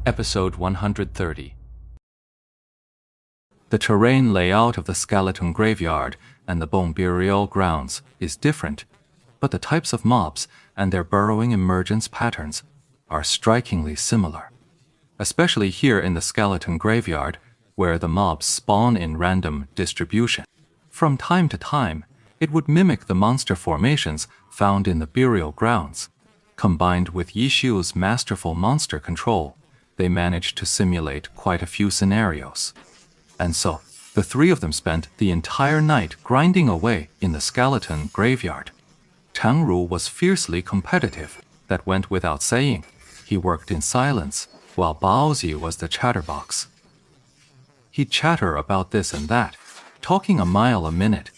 Episode 130. The terrain layout of the skeleton graveyard and the bone burial grounds is different, but the types of mobs and their burrowing emergence patterns are strikingly similar. Especially here in the skeleton graveyard, where the mobs spawn in random distribution. From time to time, it would mimic the monster formations found in the burial grounds. Combined with Yishiu's masterful monster control, they managed to simulate quite a few scenarios. And so, the three of them spent the entire night grinding away in the skeleton graveyard. Tang Ru was fiercely competitive, that went without saying. He worked in silence, while Baozi was the chatterbox. He'd chatter about this and that, talking a mile a minute,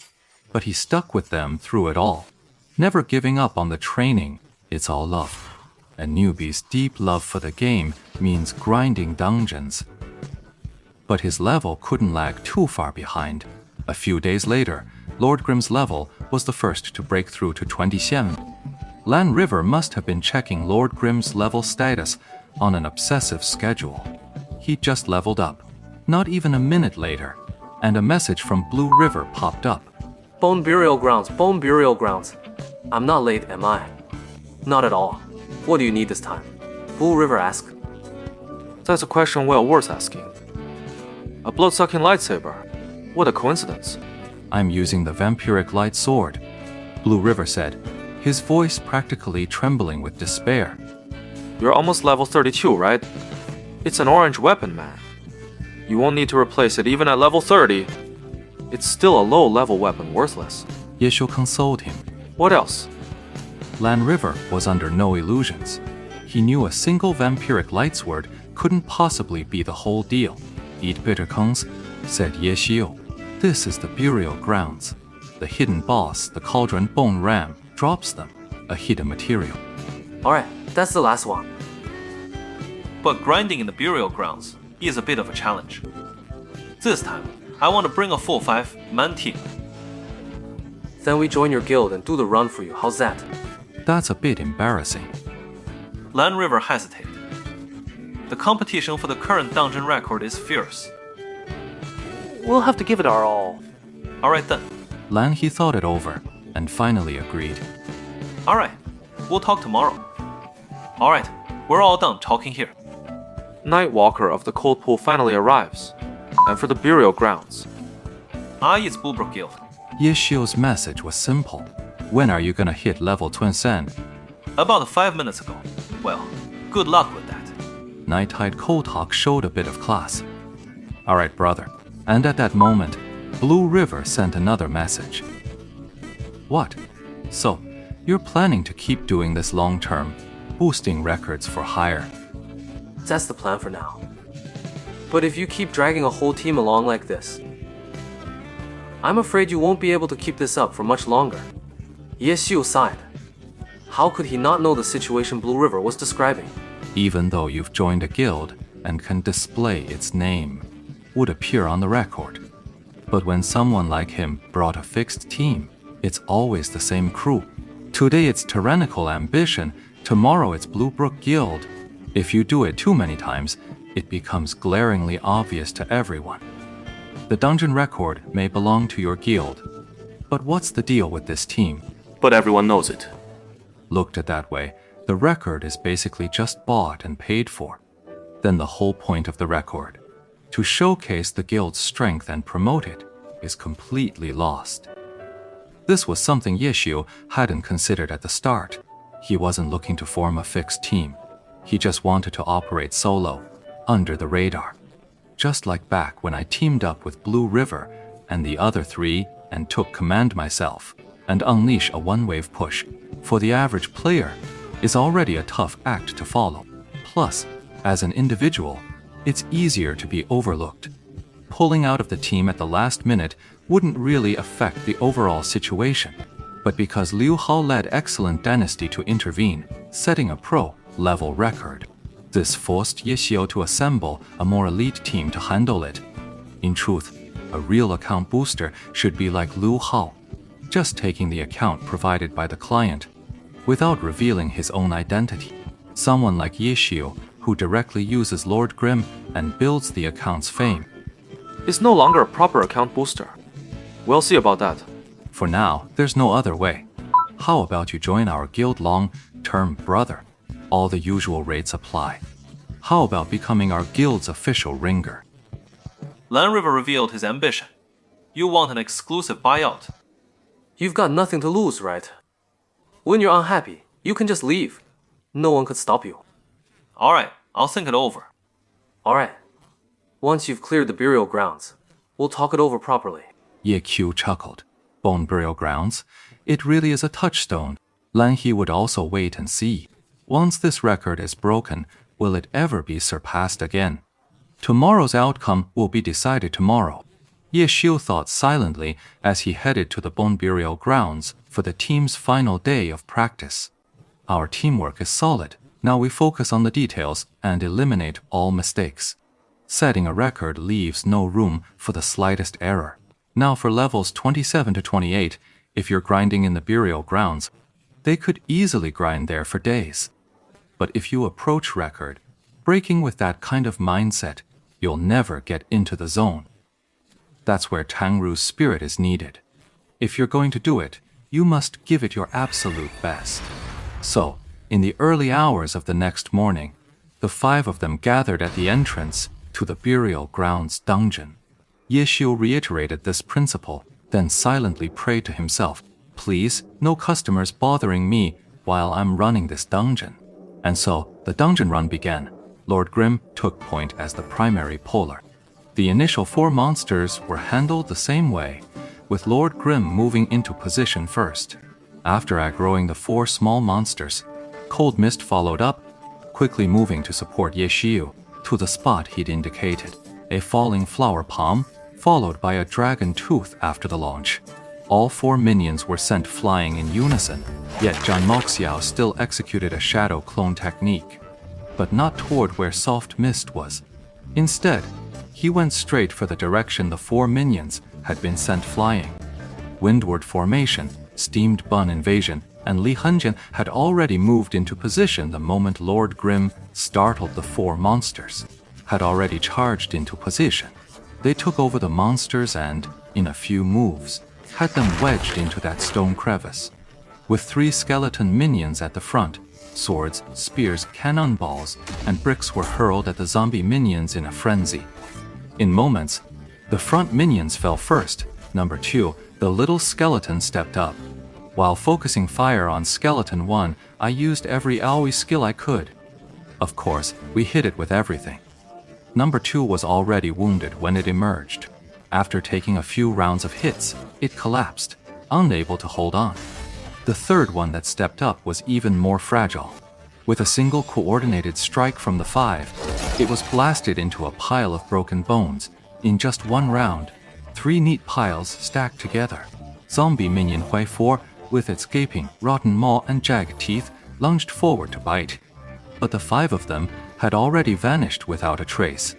but he stuck with them through it all, never giving up on the training. It's all love. A newbie's deep love for the game means grinding dungeons. But his level couldn't lag too far behind. A few days later, Lord Grimm's level was the first to break through to 27. Lan River must have been checking Lord Grimm's level status on an obsessive schedule. He'd just leveled up, not even a minute later, and a message from Blue River popped up. Bone burial grounds, bone burial grounds. I'm not late, am I? Not at all. What do you need this time? Blue River asked. That's a question well worth asking. A blood-sucking lightsaber. What a coincidence. I'm using the vampiric light sword, Blue River said, his voice practically trembling with despair. You're almost level 32, right? It's an orange weapon, man. You won't need to replace it even at level 30. It's still a low-level weapon, worthless. Yishu consoled him. What else? Lan River was under no illusions. He knew a single vampiric lightsword couldn't possibly be the whole deal. Eat bittercones, said Yeshiu. This is the burial grounds. The hidden boss, the Cauldron Bone Ram, drops them, a hidden material. Alright, that's the last one. But grinding in the burial grounds is a bit of a challenge. This time, I want to bring a full 5-man team. Then we join your guild and do the run for you, how's that? That's a bit embarrassing. Lan River hesitated. The competition for the current dungeon record is fierce. We'll have to give it our all. Alright then. Lan he thought it over, and finally agreed. Alright, we'll talk tomorrow. Alright, we're all done talking here. Nightwalker of the Cold Pool finally arrives. And for the burial grounds. It's Bluebrook Guild. Yishiu's message was simple. When are you gonna hit level Twin Sen? About 5 minutes ago. Well, good luck with that. Nighthide Kotak showed a bit of class. Alright, brother. And at that moment, Blue River sent another message. What? So, you're planning to keep doing this long term, boosting records for hire? That's the plan for now. But if you keep dragging a whole team along like this, I'm afraid you won't be able to keep this up for much longer. Yeshiu sighed. How could he not know the situation Blue River was describing? Even though you've joined a guild and can display its name, would appear on the record. But when someone like him brought a fixed team, it's always the same crew. Today it's Tyrannical Ambition, tomorrow it's Bluebrook Guild. If you do it too many times, it becomes glaringly obvious to everyone. The dungeon record may belong to your guild, but what's the deal with this team? But everyone knows it. Looked at that way, the record is basically just bought and paid for. Then the whole point of the record, to showcase the guild's strength and promote it, is completely lost. This was something Yishiu hadn't considered at the start. He wasn't looking to form a fixed team. He just wanted to operate solo, under the radar. Just like back when I teamed up with Blue River and the other three and took command myself and unleash a one-wave push. For the average player, is already a tough act to follow. Plus, as an individual, it's easier to be overlooked. Pulling out of the team at the last minute wouldn't really affect the overall situation. But because Liu Hao led Excellent Dynasty to intervene, setting a pro-level record, this forced Yishiu to assemble a more elite team to handle it. In truth, a real account booster should be like Liu Hao, just taking the account provided by the client, without revealing his own identity. Someone like Yishiu, who directly uses Lord Grimm and builds the account's fame. It's no longer a proper account booster. We'll see about that. For now, there's no other way. How about you join our guild long-term brother? All the usual rates apply. How about becoming our guild's official ringer? Lan River revealed his ambition. You want an exclusive buyout. You've got nothing to lose, right? When you're unhappy, you can just leave. No one could stop you. Alright, I'll think it over. Alright. Once you've cleared the burial grounds, we'll talk it over properly. Ye Qiu chuckled. Bone Burial Grounds? It really is a touchstone. Lan He would also wait and see. Once this record is broken, will it ever be surpassed again? Tomorrow's outcome will be decided tomorrow. Ye Xiu thought silently as he headed to the Bone Burial Grounds for the team's final day of practice. Our teamwork is solid. Now we focus on the details and eliminate all mistakes. Setting a record leaves no room for the slightest error. Now for levels 27 to 28, if you're grinding in the burial grounds, they could easily grind there for days. But if you approach record, breaking with that kind of mindset, you'll never get into the zone. That's where Tangru's spirit is needed. If you're going to do it, you must give it your absolute best. So, in the early hours of the next morning, the 5 of them gathered at the entrance to the burial grounds dungeon. Ye Xiu reiterated this principle, then silently prayed to himself, "Please, no customers bothering me while I'm running this dungeon." And so, the dungeon run began. Lord Grimm took point as the primary puller. The initial 4 monsters were handled the same way, with Lord Grimm moving into position first. After aggroing the 4 small monsters, Cold Mist followed up, quickly moving to support Ye Xiu to the spot he'd indicated. A falling flower palm, followed by a dragon tooth after the launch. All 4 minions were sent flying in unison, yet Zhan Moxiao still executed a shadow clone technique, but not toward where Soft Mist was. Instead, he went straight for the direction the 4 minions had been sent flying. Windward Formation, Steamed Bun Invasion, and Li Henjian had already moved into position the moment Lord Grimm startled the 4 monsters, had already charged into position. They took over the monsters and, in a few moves, had them wedged into that stone crevice. With 3 skeleton minions at the front, swords, spears, cannonballs, and bricks were hurled at the zombie minions in a frenzy. In moments, the front minions fell first. Number 2, the little skeleton stepped up. While focusing fire on Skeleton 1, I used every AoE skill I could. Of course, we hit it with everything. Number 2 was already wounded when it emerged. After taking a few rounds of hits, it collapsed, unable to hold on. The third one that stepped up was even more fragile. With a single coordinated strike from the 5, it was blasted into a pile of broken bones. In just 1 round, 3 neat piles stacked together. Zombie minion Hui 4, with its gaping, rotten maw and jagged teeth, lunged forward to bite. But the 5 of them had already vanished without a trace.